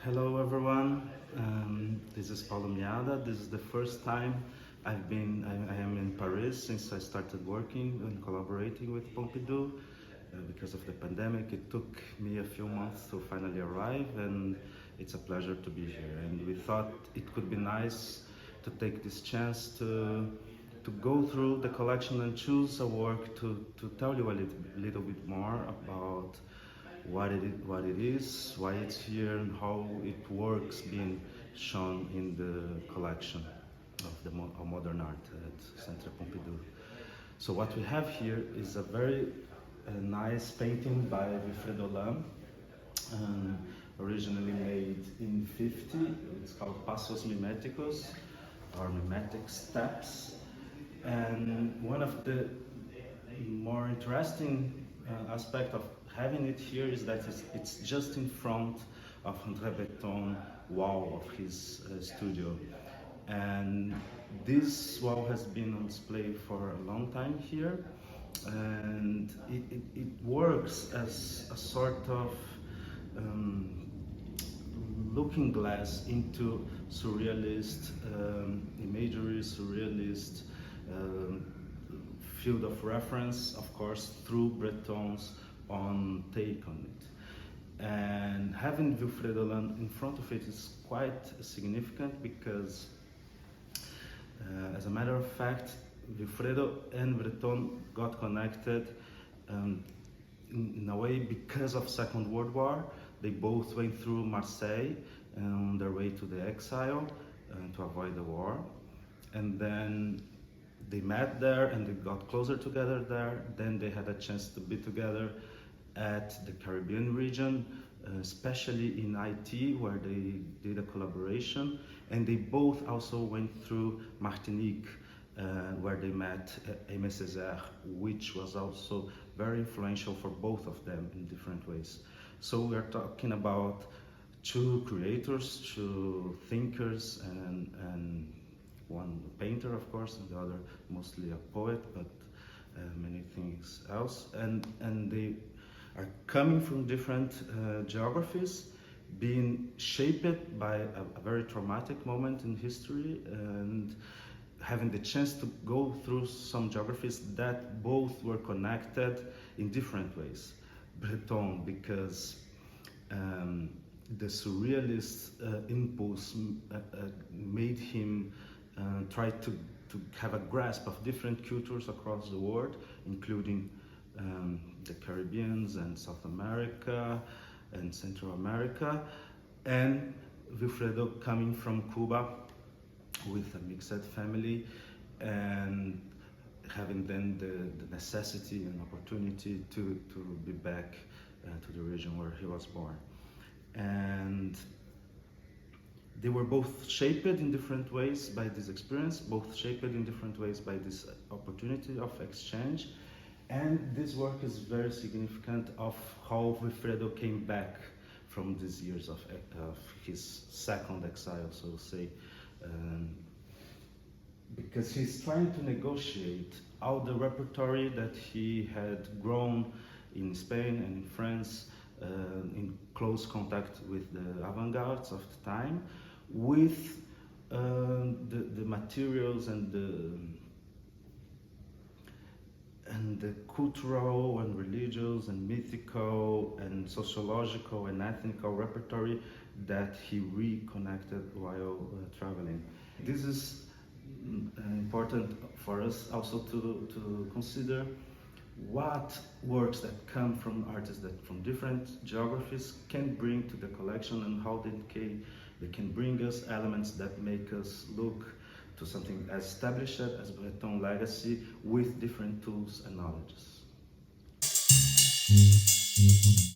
Hello everyone, this is Paulo Miyada. This is the first time I am in Paris since I started working and collaborating with Pompidou. Because of the pandemic, it took me a few months to finally arrive, and it's a pleasure to be here. And we thought it could be nice to take this chance to go through the collection and choose a work to tell you a little bit more about what it is, why it's here, and how it works being shown in the collection of the modern art at Centre Pompidou. So what we have here is a very nice painting by Wifredo Lam, originally made in '50. It's called Pasos miméticos, or mimetic steps. And one of the more interesting aspect of having it here is that it's just in front of André Breton's wall of his studio. And this wall has been on display for a long time here, and it works as a sort of looking glass into surrealist imagery, surrealist field of reference, of course, through Breton's own take on it. And having Wifredo Lam in front of it is quite significant because, as a matter of fact, Wifredo and Breton got connected in a way because of Second World War. They both went through Marseille on their way to the exile to avoid the war. And then they met there and they got closer together there. Then they had a chance to be together at the Caribbean region, especially in Haiti, where they did a collaboration. And they both also went through Martinique, where they met Aimé Césaire, which was also very influential for both of them in different ways. So we're talking about two curators, two thinkers, and one painter, of course, and the other mostly a poet, but many things else. And they are coming from different geographies, being shaped by a very traumatic moment in history, and having the chance to go through some geographies that both were connected in different ways. Breton, because the surrealist impulse made him try to have a grasp of different cultures across the world, including the Caribbeans and South America and Central America, and Wifredo coming from Cuba with a mixed family and having then the necessity and opportunity to be back to the region where he was born. And they were both shaped in different ways by this experience, both shaped in different ways by this opportunity of exchange. And this work is very significant of how Wifredo came back from these years of his second exile, so to say, because he's trying to negotiate out the repertoire that he had grown in Spain and in France, in close contact with the avant-gardes of the time, with the materials and the cultural and religious and mythical and sociological and ethnical repertoire that he reconnected while traveling. This is important for us also to consider what works that come from artists that from different geographies can bring to the collection, and how they can bring us elements that make us look to something as established as Breton legacy with different tools and knowledges.